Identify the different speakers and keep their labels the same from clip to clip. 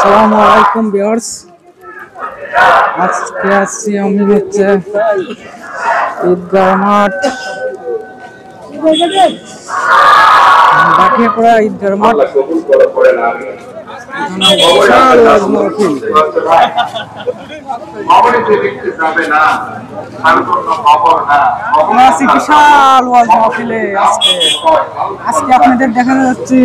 Speaker 1: আসসালামু আলাইকুম ভিউয়ার্স, আজকে আসছি আমি হচ্ছে ঈদগাহ মাঠ, বাকিয়াপাড়া ঈদগাহ মাঠ। বিশাল ওয়াজ মাহফিল, আমরা আছি বিশাল ওয়াজ মাহফিলে। আজকে আপনাদের দেখানো যাচ্ছে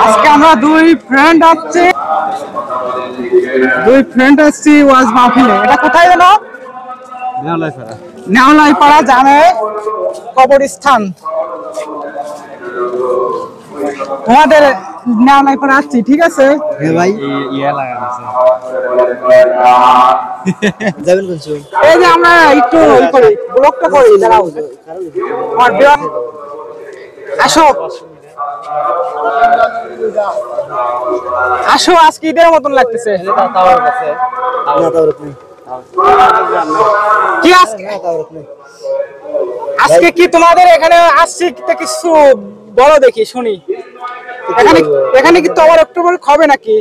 Speaker 1: আজকে আমরা দুই ফ্রেন্ড আসছি ওয়াজ মাহফিলে। এটা কোথায় জানো? নেওলাইপাড়া জানে কবরস্থান। তোমাদের নেওলাইপাড়া আসছি, ঠিক আছে ভাই? এই যে আমরা একটু ব্লগটা করি, দাঁড়াও। আসো আসো, আজকে ঈদের মতন লাগতেছে। কি আজকে কি তোমাদের এখানে আসছি কিছু বলো দেখি শুনি। এখানে কি তোমার অক্টোবর হবে নাকি?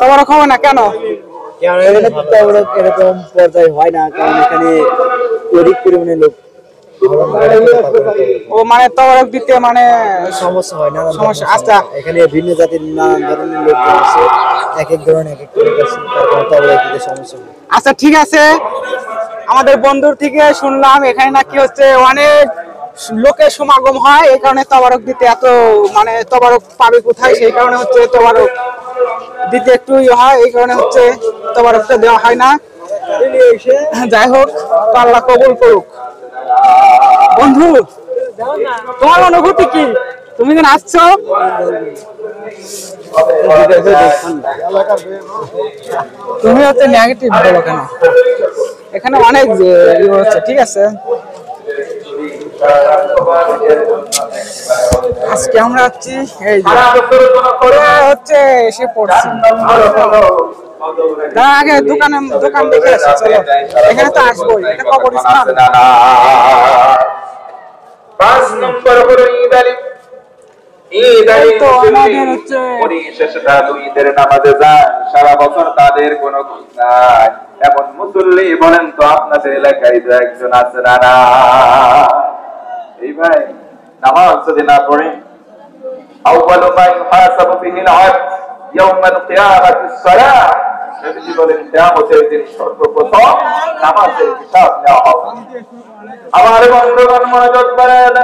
Speaker 1: তোমার হবে না কেন?
Speaker 2: এরকম পর্যায়ে হয় না, কারণ এখানে অধিক পরিমাণে লোক।
Speaker 1: ও মানে তবরক দিতে মানে
Speaker 2: সমস্যা হয় না,
Speaker 1: সমস্যা। আচ্ছা,
Speaker 2: এখানে ভিন্ন জাতির নানান ধরনের লোক আছে, এক এক ধরনের এক এক করে আছে, তারপর তবরক দিতে সমস্যা হয়।
Speaker 1: আচ্ছা ঠিক আছে, আমাদের বন্ধুর থেকে শুনলাম এখানে নাকি হচ্ছে অনেক লোকের সমাগম হয়, এই কারণে তবরক দিতে এত মানে তবরক পাবে কোথায়, সেই কারণে হচ্ছে তবরক দিতে একটু হয়, এই কারণে হচ্ছে তবরকটা দেওয়া হয় না। যাই হোক, আল্লাহ কবুল করুক। বন্ধু, তোমার অনুভূতি কি? তুমি যেন আসছো, তুমি হচ্ছে নেগেটিভ বলো কেন? এখানে অনেক হচ্ছে, ঠিক আছে। আজকে আমরা হচ্ছে এসে পড়ছি। আগে দোকান দেখে আসছি, চলো। এখানে তো আসবো, এটা কবরস্থান।
Speaker 3: সারা বছর তাদের কোনো খোঁজ নাই। এমন মুসল্লি বলেন তো আপনাদের এলাকায় তো একজন আছে না? এই ভাই, নামাজ যদি না পড়েন, আউয়ালু মা ইউহাসাবু বিহিল আবদ ইয়াউমাল কিয়ামাতিস সালাহ, নবীজি বলেন কিয়ামতের দিন সর্বপ্রথম নামাজের হিসাব নেওয়া হবে। আমার বন্ধুগণ মনোযোগ করেন,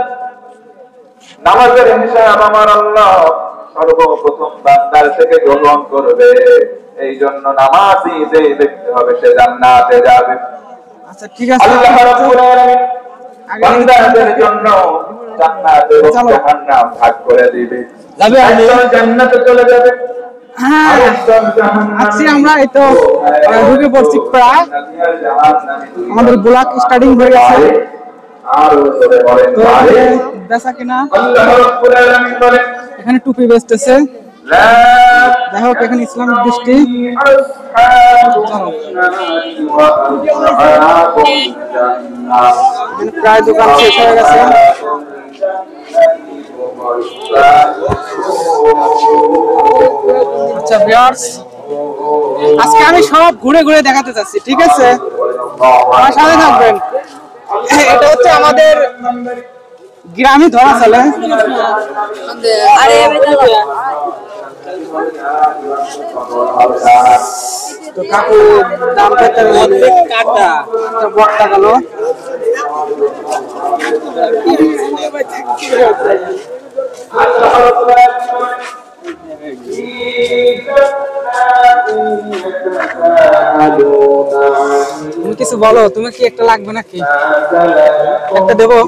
Speaker 3: নামাজের হিসাব আমার আল্লাহ সর্বপ্রথম বান্দার থেকে গ্রহণ করবে। এই জন্য নামাজই যে দেখতে হবে সে জান্নাতে যাবে।
Speaker 1: আচ্ছা ঠিক আছে,
Speaker 3: আল্লাহ রাব্বুল আলামিন বান্দাদের জন্য জান্নাত এবং জাহান্নাম ভাগ করে দিবে। একজন জান্নাতে চলে যাবে, আরেকজন জাহান্নামে।
Speaker 1: আজকে আমরা এই তো ঢুকে পড়ছি, প্রায় আমাদের ব্লগ স্টার্টিং হয়ে গেছে। বেচা কিনা, এখানে টুপি বেচতেছে। যাই হোক, এখানে ইসলামিক দৃষ্টি। প্রায় দোকান শেষ হয়ে গেছে। আচ্ছা ভিউয়ার্স, আজকে আমি সব ঘুরে ঘুরে দেখাতে চাচ্ছি, ঠিক আছে? আমার সাথে থাকবেন। এটা হচ্ছে আমাদের গ্রামে ধরা চলে। তো কাকু দাম পেতের মধ্যে কাটা বট্টা গেল। তুমি কিছু বলো, তুমি কি একটা লাগবে নাকি? একটা দেবো?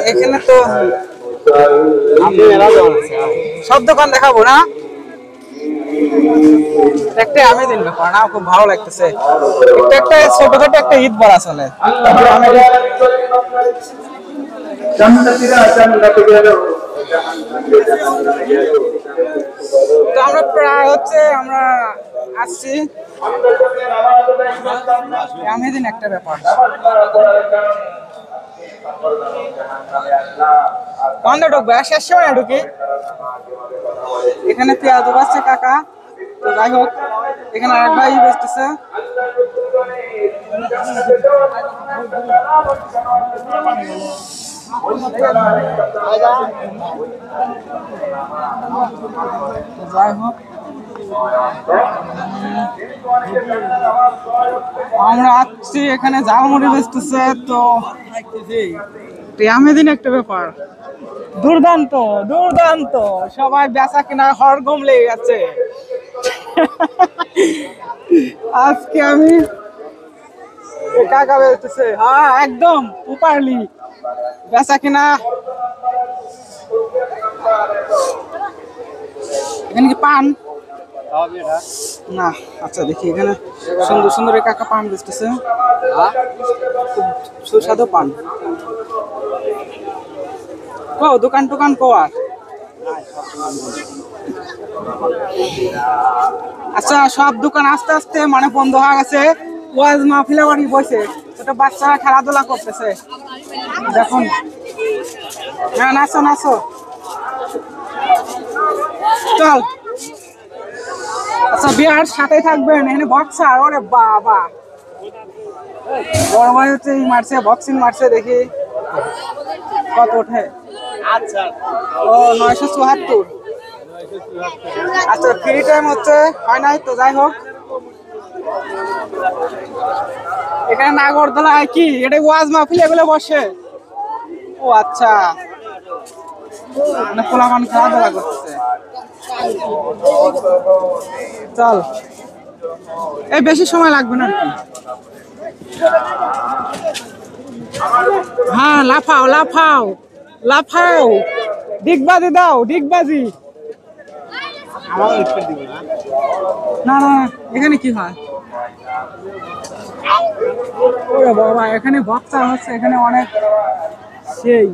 Speaker 1: এখানে তো সব দোকান দেখাবো না, একটা আমি দিন ব্যাপার না, খুব ভালো লাগতেছে। একটা ছোটখাটো একটা ঈদ বলা চলে। তো আমরা প্রায় হচ্ছে আমরা আসছি আমেদিন একটা ব্যাপার। বন্ধ ঢুকবে শেষ সময় ঢুকি। এখানে পেঁয়াজ বাজছে কাকা, তো যাই হোক এখানে আরেক ভাই বেচতেছে। যাই হোক আমরা আসছি এখানে ঝালমুড়ি বেচতেছে, তো আমেদিন একটা ব্যাপার। দুর্দান্ত দুর্দান্ত, সবাই বেচা কিনা হরগম লেগে গেছে। আজকে আমি কাকা বেচতেছে, হ্যাঁ একদম উপারলি বেচা কিনা। এখানে কি পান না? আচ্ছা দেখি এখানে সুন্দর সুন্দর কাকা পান বেচতেছে, খুব সুস্বাদু পান। কো দোকান টোকান কো আর? আচ্ছা সব দোকান আস্তে আস্তে মানে বন্ধ হয়ে গেছে। ওয়াজ মাহফিলে বাড়ি বসে, ছোট বাচ্চারা খেলাধুলা করতেছে দেখুন। হ্যাঁ নাচো নাচো, চল। আচ্ছা বিয়ার সাথে থাকবেন, এখানে বক্সার, ওরে বাবা বড় ভাই হচ্ছে এই মারছে, বক্সিং মারছে, দেখি কত ওঠে। আচ্ছা ও 974। আচ্ছা ফ্রি টাইম হচ্ছে হয় নাই, তো যাই হোক এখানে নাগরদোলায় কি এটা ওয়াজ মাহফিল এগুলো বসে। ও আচ্ছা, মানে পোলাপান খেলাধুলা করতেছে। চল এই বেশি সময় লাগবে না আর কি। হ্যাঁ লাফাও লাফাও লাফাও, ডিগবাজি দাও ডিগবাজি। না না এখানে কি হয়? ওরে বাবা এখানে বক্সা হচ্ছে, এখানে অনেক সেই